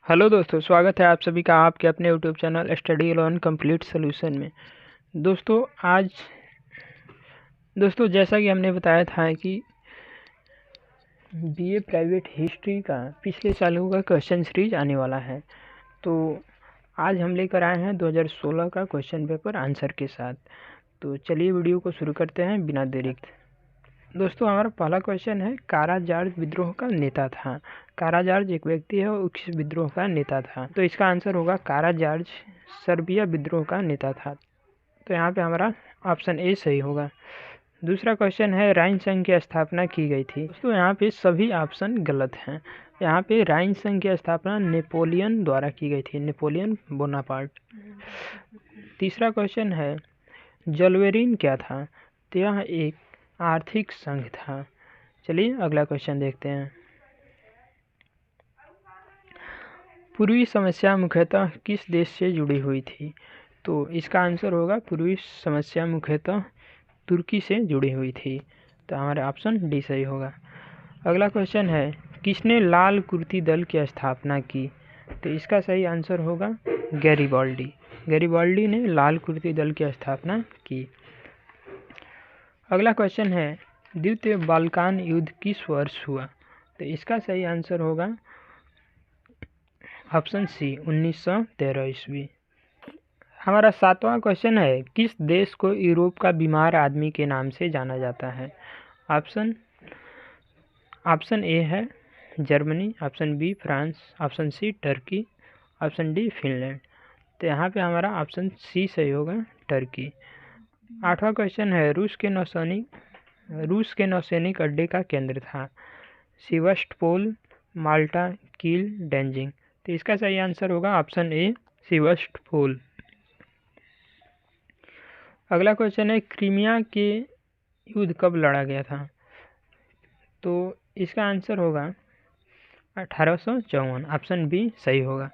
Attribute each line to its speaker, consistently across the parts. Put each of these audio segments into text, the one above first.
Speaker 1: Hello दोस्तों, स्वागत है आप सभी का आपके अपने YouTube channel study learn complete solution में। दोस्तों जैसा कि हमने बताया था कि बीए प्राइवेट हिस्ट्री का पिछले सालों का क्वेश्चन सीरीज आने वाला है। तो आज हम लेकर आए हैं 2016 का क्वेश्चन पेपर आंसर के साथ। तो चलिए वीडियो को शुरू करते हैं बिना देरी। दोस्तों हमारा पहला क्वेश्चन है, काराजार्ज विद्रोह का नेता था। काराजार्ज एक व्यक्ति है और किस विद्रोह का नेता था? तो इसका आंसर होगा काराजार्ज सर्बिया विद्रोह का नेता था। तो यहाँ पे हमारा ऑप्शन ए सही होगा। दूसरा क्वेश्चन है, राइन संघ की स्थापना की गई थी। दोस्तों यहाँ पे सभी ऑप्शन गलत हैं। यहाँ पे राइन संघ की स्थापना नेपोलियन द्वारा की गई थी, नेपोलियन बोनापार्ट। तीसरा क्वेश्चन है, जलवेरिन क्या था? तो यह एक आर्थिक संघ था। चलिए अगला क्वेश्चन देखते हैं। पूर्वी समस्या मुख्यतः किस देश से जुड़ी हुई थी? तो इसका आंसर होगा पूर्वी समस्या मुख्यतः तुर्की से जुड़ी हुई थी। तो हमारा ऑप्शन डी सही होगा। अगला क्वेश्चन है, किसने लाल कुर्ती दल की स्थापना की? तो इसका सही आंसर होगा गैरिबाल्डी। गैरिबाल्डी ने लाल कुर्ती दल की स्थापना की। अगला क्वेश्चन है, द्वितीय बाल्कान युद्ध किस वर्ष हुआ? तो इसका सही आंसर होगा ऑप्शन सी 1913 ईस्वी। हमारा सातवां क्वेश्चन है, किस देश को यूरोप का बीमार आदमी के नाम से जाना जाता है? ऑप्शन ए है Germany, option B France, option C Turkey, option D Finland. तो यहाँ पे हमारा ऑप्शन सी सही होगा, टर्की। आठवां क्वेश्चन है, रूस के नौसैनिक अड्डे का केंद्र था। सीवस्टोपोल, माल्टा, कील, डेंजिंग। तो इसका सही आंसर होगा ऑप्शन ए सीवस्टोपोल। अगला क्वेश्चन है, क्रीमिया के युद्ध कब लड़ा गया था? तो इसका आंसर होगा 1854, ऑप्शन बी सही होगा।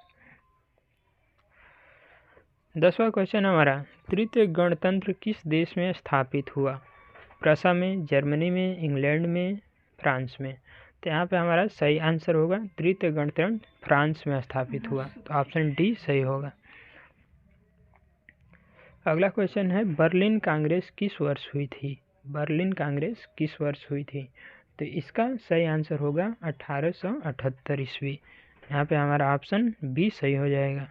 Speaker 1: 10वां क्वेश्चन हमारा, तृतीय गणतंत्र किस देश में स्थापित हुआ? प्रसा में, जर्मनी में, इंग्लैंड में, फ्रांस में। तो यहाँ पे हमारा सही आंसर होगा तृतीय गणतंत्र फ्रांस में स्थापित हुआ। तो ऑप्शन डी सही होगा। अगला क्वेश्चन है, बर्लिन कांग्रेस किस वर्ष हुई थी? बर्लिन कांग्रेस किस वर्ष हुई थी? तो इसका सही आंसर होगा 1878 ईस्वी। यहाँ पे हमारा ऑप्शन बी सही हो जाएगा।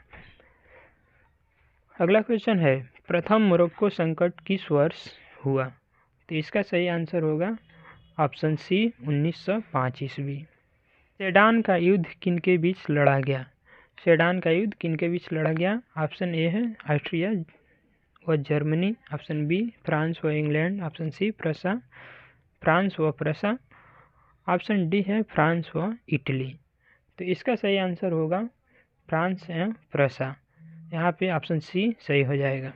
Speaker 1: अगला क्वेश्चन है, प्रथम मोरक्को संकट किस वर्ष हुआ? तो इसका सही आंसर होगा ऑप्शन सी 1905 ईस्वी। सेडान का युद्ध किनके बीच लड़ा गया? सेडान का युद्ध किनके बीच लड़ा गया? ऑप्शन ए है ऑस्ट्रिया व जर्मनी, ऑप्शन बी फ्रांस व इंग्लैंड, ऑप्शन सी फ्रांस व प्रसा, ऑप्शन डी है फ्रांस व इटली। तो इसका सही आंसर होगा फ्रांस एवं प्रसा। यहाँ पे ऑप्शन सी सही हो जाएगा।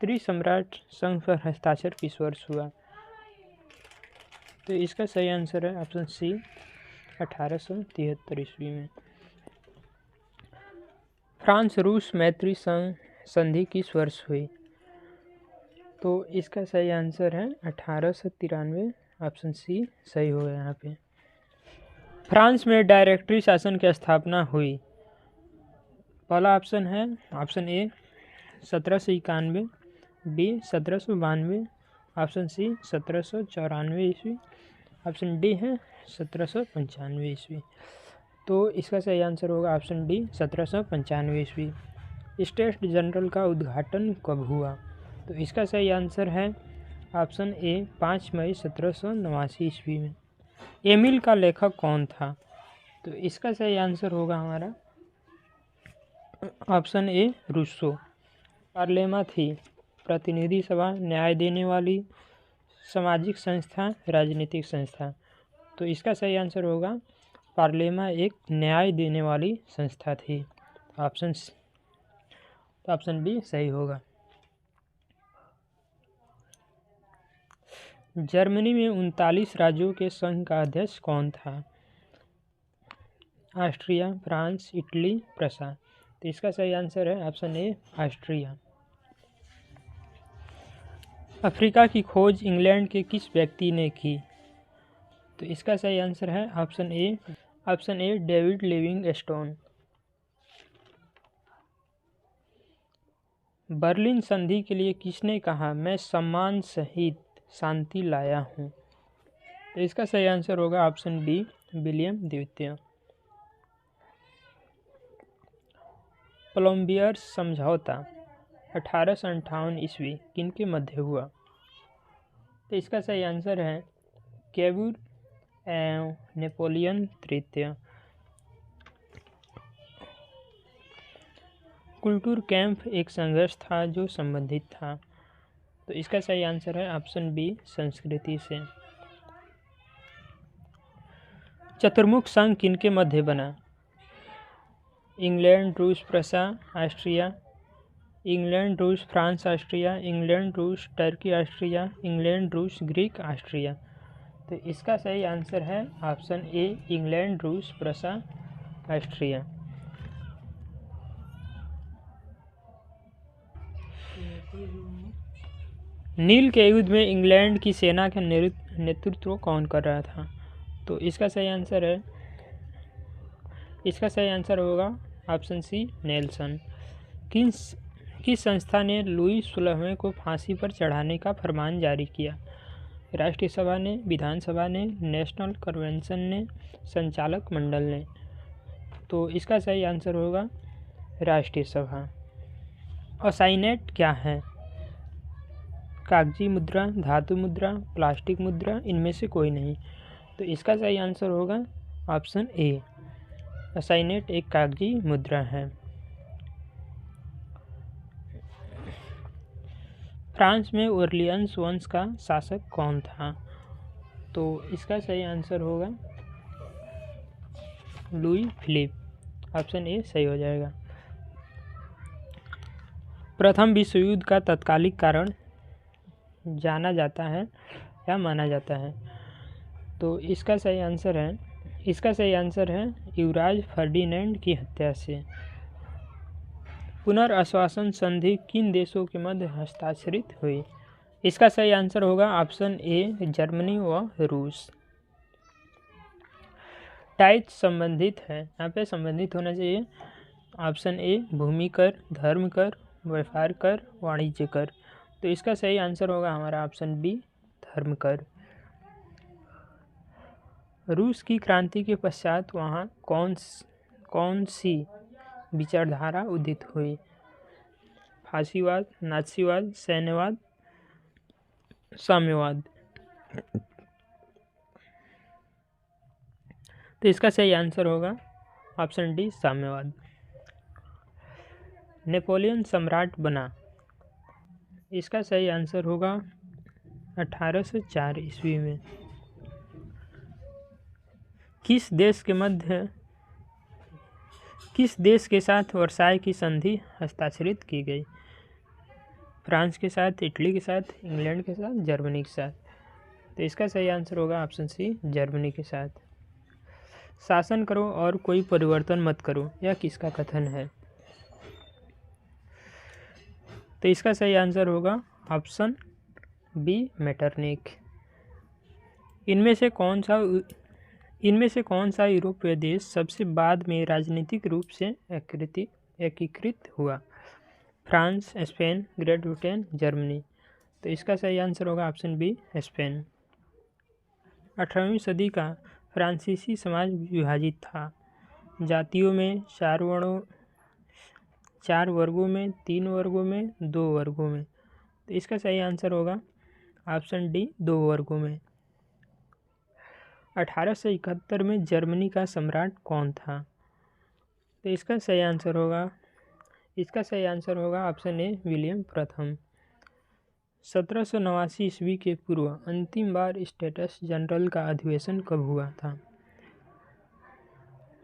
Speaker 1: त्रिसम्राट संघ पर हस्ताक्षर किस वर्ष हुआ? तो इसका सही आंसर है ऑप्शन सी 1873 ईस्वी में। फ्रांस रूस मैत्री संधि किस वर्ष हुई? तो इसका सही आंसर है 1893, ऑप्शन सी सही होगा यहाँ पे। फ्रांस में डायरेक्टरी शासन की स्थापना हुई। पहला ऑप्शन है option A 1791, B 1792, option C 1794 ईस्वी, ऑप्शन डी है 1795 ईस्वी। तो इसका सही आंसर होगा ऑप्शन डी 1795 ईस्वी। स्टेट जनरल का उद्घाटन कब हुआ? तो इसका सही आंसर है ऑप्शन ए 5 मई 1789 ईस्वी में। एमिल का लेखक कौन था? तो इसका सही आंसर होगा हमारा ऑप्शन ए रूसो। पार्लेमा थी प्रतिनिधि सभा, न्याय देने वाली, सामाजिक संस्था, राजनीतिक संस्था। तो इसका सही आंसर होगा पार्लेमा एक न्याय देने वाली संस्था थी। ऑप्शन बी सही होगा। जर्मनी में 39 राज्यों के संघ का अध्यक्ष कौन था? Austria, France, Italy, Prussia. तो इसका सही आंसर है ऑप्शन ए ऑस्ट्रिया। अफ्रीका की खोज इंग्लैंड के किस व्यक्ति ने की? तो इसका सही आंसर है option A option A David Livingstone. Berlin संधि के लिए किसने कहा मैं सम्मान सहित शांति लाया हूँ? तो इसका सही आंसर होगा ऑप्शन बी विलियम द्वितीय। प्लम्बियर समझौता 1858 ईस्वी किनके मध्य हुआ? तो इसका सही आंसर है कैबूर एवं नेपोलियन तृतीय। कुल्टूर कैंप एक संघर्ष था जो संबंधित था। तो इसका सही आंसर है ऑप्शन बी संस्कृति से। चतुर्मुख संघ किनके मध्य बना? इंग्लैंड रूस प्रसा ऑस्ट्रिया, इंग्लैंड रूस फ्रांस ऑस्ट्रिया, इंग्लैंड रूस टर्की ऑस्ट्रिया, इंग्लैंड रूस ग्रीक ऑस्ट्रिया। तो इसका सही आंसर है ऑप्शन ए इंग्लैंड रूस प्रसा ऑस्ट्रिया। नील के युद्ध में इंग्लैंड की सेना का नेतृत्व कौन कर रहा था? तो इसका सही आंसर होगा ऑप्शन सी नेल्सन। किस संस्था ने लुई 16वें को फांसी पर चढ़ाने का फरमान जारी किया? राष्ट्रीय सभा ने, विधानसभा ने, नेशनल कन्वेंशन ने, संचालक मंडल ने। तो इसका सही आंसर होगा राष्ट्रीय सभा। असाइनेट क्या है? कागजी मुद्रा, धातु मुद्रा, प्लास्टिक मुद्रा, इनमें से कोई नहीं। तो इसका सही आंसर होगा ऑप्शन ए असाइनेट एक कागजी मुद्रा है। फ्रांस में ओरलियंस वंश का शासक कौन था? तो इसका सही आंसर होगा लुई फिलिप। ऑप्शन ए सही हो जाएगा। प्रथम विश्व युद्ध का तत्कालिक कारण जाना जाता है या माना जाता है? तो इसका सही आंसर है युवराज फर्डिनेंड की हत्या से। पुनर्आश्वासन संधि किन देशों के मध्य हस्ताक्षरित हुई? इसका सही आंसर होगा ऑप्शन ए जर्मनी व रूस। टाइज संबंधित है, यहाँ पे संबंधित होना चाहिए। ऑप्शन ए भूमि कर, धर्म कर, व्यापार कर, वाणिज्य कर। तो इसका सही आंसर होगा हमारा ऑप्शन बी धर्म कर। रूस की क्रांति के पश्चात वहाँ कौन सी विचारधारा उदित हुई? फासीवाद, नात्सीवाद, सैन्यवाद, साम्यवाद। तो इसका सही आंसर होगा ऑप्शन डी साम्यवाद। नेपोलियन सम्राट बना, इसका सही आंसर होगा 1804 ईस्वी में। किस देश के साथ वर्साई की संधि हस्ताक्षरित की गई? फ्रांस के साथ, इटली के साथ, इंग्लैंड के साथ, जर्मनी के साथ। तो इसका सही आंसर होगा ऑप्शन सी जर्मनी के साथ। शासन करो और कोई परिवर्तन मत करो, यह किसका कथन है? तो इसका सही आंसर होगा ऑप्शन बी मेटरनिख। इनमें से कौन सा यूरोपीय देश सबसे बाद में राजनीतिक रूप से एकीकृत हुआ? France, Spain, great Britain, Germany. तो इसका सही आंसर होगा ऑप्शन बी स्पेन। 18वीं सदी का फ्रांसीसी समाज विभाजित था। जातियों में 4 वर्गों में, 3 वर्गों में, 2 वर्गों में। तो इसका सही आंसर होगा ऑप्शन डी 2 वर्गों में। 1871 में जर्मनी का सम्राट कौन था? तो इसका सही आंसर होगा ऑप्शन ए विलियम प्रथम। 1789 ईस्वी के पूर्व अंतिम बार स्टेट्स जनरल का अधिवेशन कब हुआ था?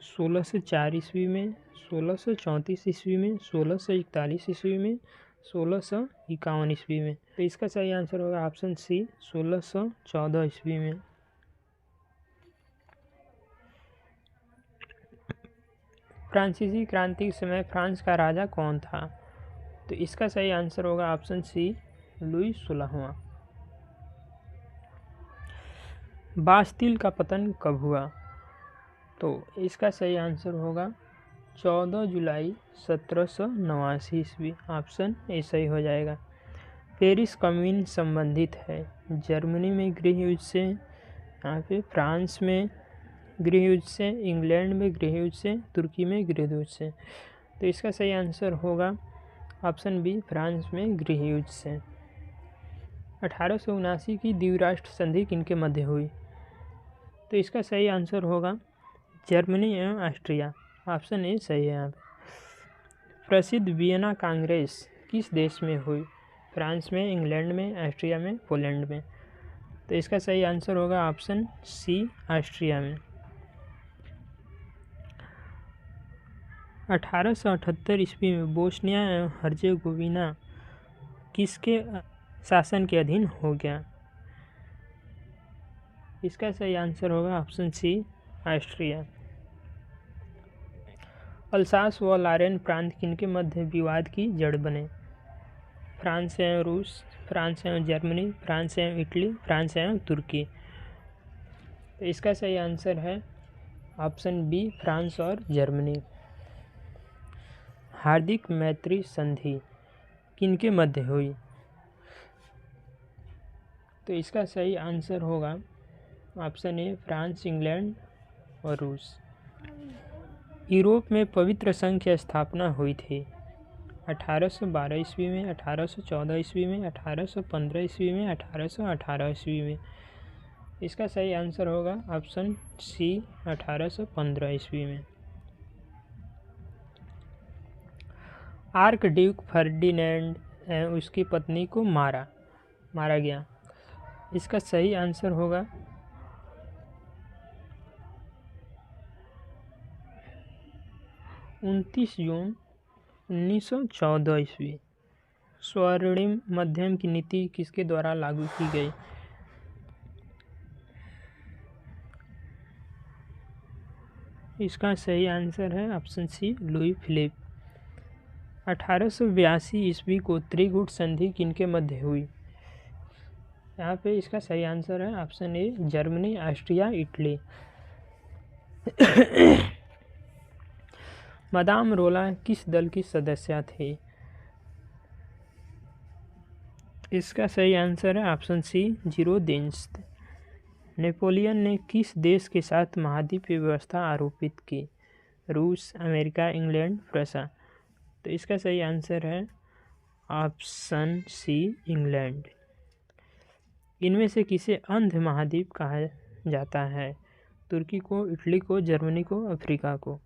Speaker 1: 1604 ईस्वी में, 1634 ईस्वी में, 1641 ईस्वी में, 1651 ईस्वी में। तो इसका सही आंसर होगा ऑप्शन सी 1614 ईस्वी में। फ्रांसीसी क्रांति के समय फ्रांस का राजा कौन था? तो इसका सही आंसर होगा ऑप्शन सी लुई 16वां। बास्तिल का पतन कब हुआ? तो इसका सही आंसर होगा 14 जुलाई 1789 ईस्वी। ऑप्शन ए सही हो जाएगा। पेरिस कम्यून संबंधित है जर्मनी में गृह युद्ध से, यहाँ पे फ्रांस में गृह युद्ध से, इंग्लैंड में गृह युद्ध से, तुर्की में गृह युद्ध से। तो इसका सही आंसर होगा ऑप्शन बी, फ्रांस में गृह युद्ध से। 1879 की द्विराष्ट्र संधि किनके मध्य हुई? तो इसका सही आंसर होगा जर्मनी एवं ऑस्ट्रिया। ऑप्शन ए सही है यहाँ पे। प्रसिद्ध वियना कांग्रेस किस देश में हुई? फ्रांस में, इंग्लैंड में, ऑस्ट्रिया में, पोलैंड में। तो इसका सही आंसर होगा ऑप्शन सी, ऑस्ट्रिया में। 1878 ईस्वी में बोस्निया एवं हर्जेगोविना किसके शासन के अधीन हो गया? इसका सही आंसर होगा ऑप्शन सी, ऑस्ट्रिया। अल्सास व लॉरेन प्रांत किनके मध्य विवाद की जड़ बने? फ्रांस एवं रूस, फ्रांस एवं जर्मनी, फ्रांस एवं इटली, फ्रांस एवं तुर्की। तो इसका सही आंसर है ऑप्शन बी, फ्रांस और जर्मनी। हार्दिक मैत्री संधि किनके मध्य हुई? तो इसका सही आंसर होगा ऑप्शन ए, फ्रांस, इंग्लैंड और रूस। यूरोप में पवित्र संघ की स्थापना हुई थी 1812 ईस्वी में, 1814 ईस्वी में, 1815 ईस्वी में, 1818 ईस्वी में। इसका सही आंसर होगा ऑप्शन सी, 1815 ईस्वी में। आर्क ड्यूक फर्डिनेंड एवं उसकी पत्नी को मारा गया। इसका सही आंसर होगा 29 जून 1914 ईस्वी। स्वर्णिम मध्यम की नीति किसके द्वारा लागू की गई? इसका सही आंसर है ऑप्शन सी, लुई फिलिप। 1882 ईस्वी को त्रिकूट संधि किनके मध्य हुई? यहाँ पे इसका सही आंसर है ऑप्शन ए, जर्मनी, ऑस्ट्रिया, इटली। मदाम रोला किस दल की सदस्य थे? इसका सही आंसर है ऑप्शन सी, जीरोदेंस्त। नेपोलियन ने किस देश के साथ महाद्वीपीय व्यवस्था आरोपित की? रूस, अमेरिका, इंग्लैंड, फ्रांस। तो इसका सही आंसर है ऑप्शन सी, इंग्लैंड। इनमें से किसे अंध महाद्वीप कहा जाता है? तुर्की को, इटली को, जर्मनी को, अफ्रीका को।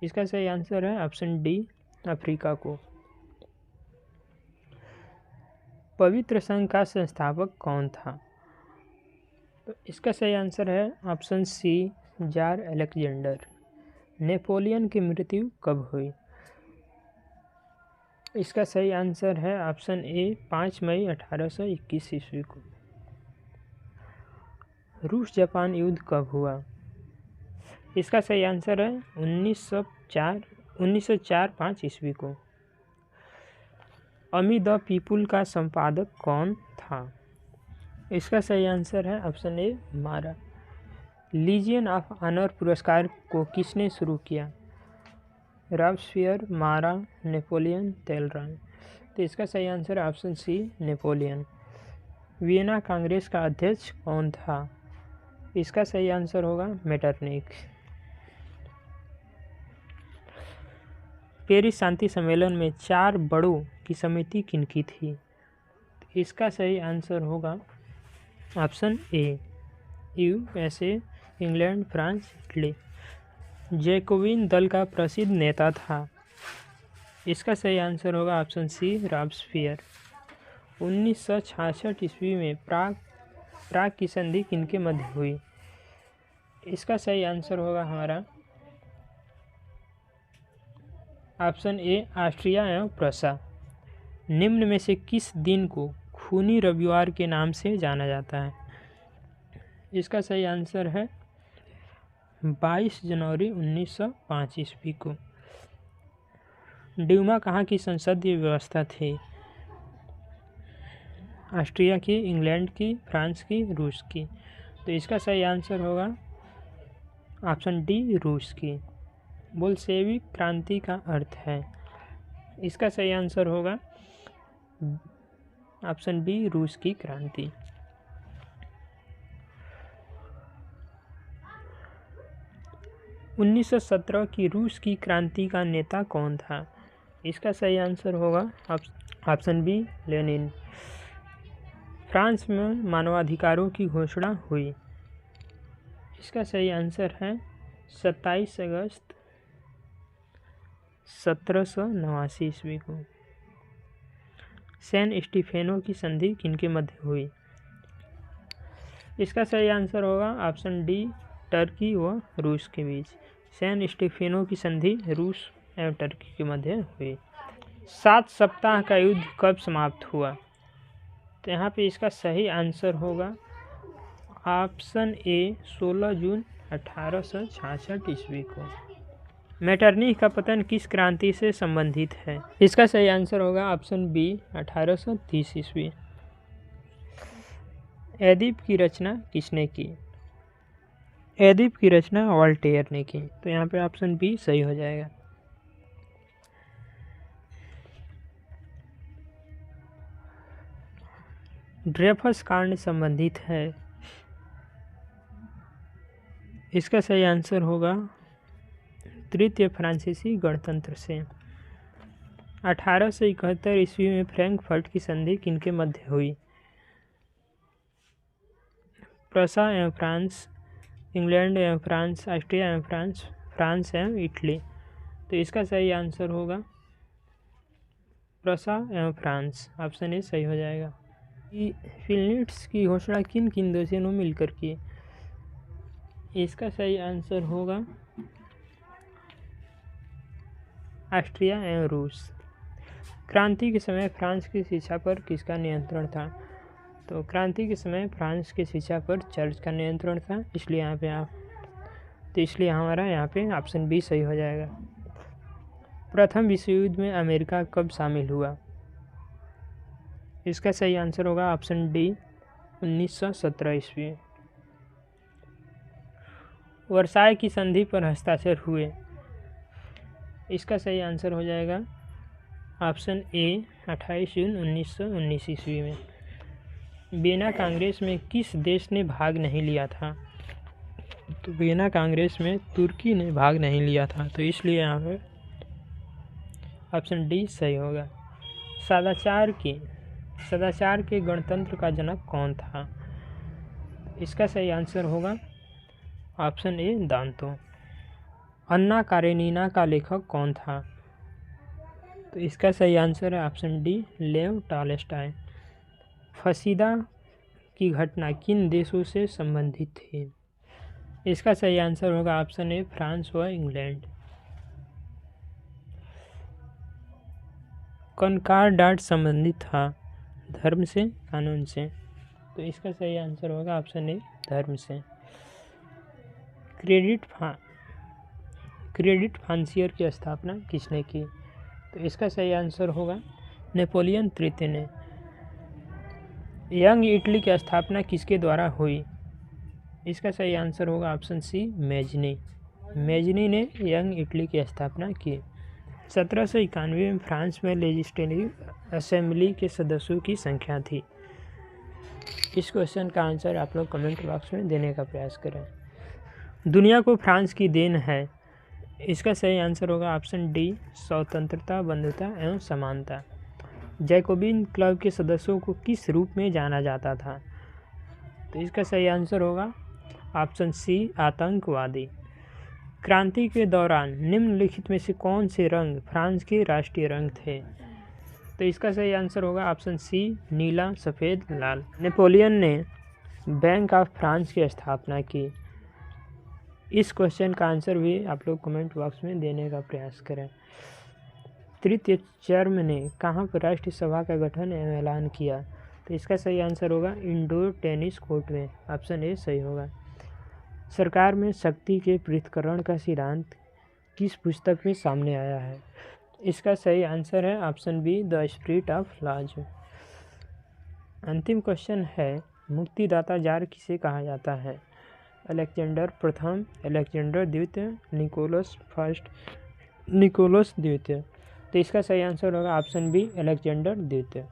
Speaker 1: इसका सही आंसर है ऑप्शन डी, अफ्रीका को। पवित्र संघ का संस्थापक कौन था? तो इसका सही आंसर है option C, tsar Alexander. Napoleon की मृत्यु कब हुई? इसका सही आंसर है ऑप्शन ए, 5 मई 1821 ईस्वी को। रूस जापान युद्ध कब हुआ? इसका सही आंसर है 1904-5 ईस्वी को। अमी द पीपुल का संपादक कौन था? इसका सही आंसर है ऑप्शन ए, मारा। लीजियन ऑफ ऑनर पुरस्कार को किसने शुरू किया? रॉबस्पियर, मारा, नेपोलियन, तेलरान। तो इसका सही आंसर है option C, Napoleon. Vienna congress का अध्यक्ष कौन था? इसका सही आंसर होगा मेटरनिख। पेरिस शांति सम्मेलन में 4 बड़ों की समिति किनकी थी? इसका सही आंसर होगा option A, USA, England, France, Italy. Jacobian दल का प्रसिद्ध नेता था? इसका सही आंसर होगा ऑप्शन सी, रॉबस्पियर। 1966 ईस्वी में प्राग की संधि किनके मध्य हुई? इसका सही आंसर होगा हमारा ऑप्शन ए, ऑस्ट्रिया एवं प्रूसिया। निम्न में से किस दिन को खूनी रविवार के नाम से जाना जाता है? इसका सही आंसर है 22 जनवरी 1905 ईस्वी को। ड्यूमा कहाँ की संसदीय व्यवस्था थी? ऑस्ट्रिया की, इंग्लैंड की, फ्रांस की, रूस की। तो इसका सही आंसर होगा ऑप्शन डी रूस की। बोल्शेविक क्रांति का अर्थ है, इसका सही आंसर होगा ऑप्शन बी रूस की क्रांति। उन्नीस 1917 की रूस की क्रांति का नेता कौन था? इसका सही आंसर होगा ऑप्शन बी लेनिन। फ्रांस में मानवाधिकारों की घोषणा हुई, इसका सही आंसर है 27 अगस्त 1789 ईस्वी को। सैन स्टीफेनो की संधि किनके मध्य हुई? इसका सही आंसर होगा ऑप्शन डी टर्की व रूस के बीच। सैन स्टीफेनो की संधि रूस एवं टर्की के मध्य हुई। 7 सप्ताह का युद्ध कब समाप्त हुआ? तो यहाँ पे इसका सही आंसर होगा ऑप्शन ए 16 जून 1866 ईस्वी को। मेटरनिख का पतन किस क्रांति से संबंधित है? इसका सही आंसर होगा ऑप्शन बी 1830 ईस्वी। एडिप की रचना किसने की? एडिप की रचना वॉल्टेयर ने की, तो यहाँ पे ऑप्शन बी सही हो जाएगा। ड्रेफस कांड संबंधित है, इसका सही आंसर होगा तृतीय फ्रांसीसी गणतंत्र से। 1871 ईस्वी में फ्रैंकफर्ट की संधि किनके मध्य हुई? प्रसा एवं फ्रांस, इंग्लैंड एवं फ्रांस, ऑस्ट्रिया एवं फ्रांस, फ्रांस एवं इटली, तो इसका सही आंसर होगा प्रसा एवं फ्रांस, ऑप्शन ए सही हो जाएगा। फिलिप्स की घोषणा किन किन देशों ने मिलकर की? इसका सही आंसर होगा ऑस्ट्रिया एवं रूस। क्रांति के समय फ्रांस की शिक्षा पर किसका नियंत्रण था? तो क्रांति के समय फ्रांस की शिक्षा पर चर्च का नियंत्रण था, इसलिए यहाँ पे इसलिए हमारा यहाँ पे ऑप्शन बी सही हो जाएगा। प्रथम विश्व युद्ध में अमेरिका कब शामिल हुआ? इसका सही आंसर होगा ऑप्शन डी 1917 ईस्वी। वर्साय की संधि पर हस्ताक्षर हुए, इसका सही आंसर हो जाएगा ऑप्शन ए 28 जून 1919 ईस्वी में। वियना कांग्रेस में किस देश ने भाग नहीं लिया था? तो वियना कांग्रेस में तुर्की ने भाग नहीं लिया था, तो इसलिए यहाँ पर ऑप्शन डी सही होगा। सदाचार के गणतंत्र का जनक कौन था? इसका सही आंसर होगा ऑप्शन ए दांतो। अन्ना कारेनिना का लेखक कौन था? तो इसका सही आंसर है ऑप्शन डी लेव टॉलस्टॉय। फसीदा की घटना किन देशों से संबंधित थी? इसका सही आंसर होगा ऑप्शन ए फ्रांस व इंग्लैंड। कॉनकॉर्डाट संबंधित था धर्म से कानून से, तो इसका सही आंसर होगा ऑप्शन ए धर्म से। क्रेडिट फांसियर की स्थापना किसने की? तो इसका सही आंसर होगा नेपोलियन तृतीय ने। यंग इटली की स्थापना किसके द्वारा हुई? इसका सही आंसर होगा ऑप्शन सी मेजनी ने यंग इटली की स्थापना की। 1791 में फ्रांस में लेजिस्लेटिव असेंबली के सदस्यों की संख्या थी। इस क्वेश्चन का आंसर आप लोग कमेंट बॉक्स में देने का प्रयास करें। दुनिया को फ्रांस की देन है, इसका सही आंसर होगा ऑप्शन डी स्वतंत्रता, बंधुता एवं समानता। जैकोबिन क्लब के सदस्यों को किस रूप में जाना जाता था? तो इसका सही आंसर होगा ऑप्शन सी आतंकवादी। क्रांति के दौरान निम्नलिखित में से कौन से रंग फ्रांस के राष्ट्रीय रंग थे? तो इसका सही आंसर होगा ऑप्शन सी नीला, सफ़ेद, लाल। नेपोलियन ने बैंक ऑफ फ्रांस की स्थापना की। इस क्वेश्चन का आंसर भी आप लोग कमेंट बॉक्स में देने का प्रयास करें। तृतीय चर्म ने कहाँ पर राष्ट्रीय सभा का गठन एवं ऐलान किया? तो इसका सही आंसर होगा इंडोर टेनिस कोर्ट में, ऑप्शन ए सही होगा। सरकार में शक्ति के पृथक्करण का सिद्धांत किस पुस्तक में सामने आया है? इसका सही आंसर है option B the spirit of laws. अंतिम क्वेश्चन है मुक्तिदाता जार किसे कहा जाता है? अलेक्जेंडर प्रथम, अलेक्जेंडर द्वितीय, निकोलस फर्स्ट, निकोलस द्वितीय। तो इसका सही आंसर होगा ऑप्शन बी, अलेक्जेंडर द्वितीय।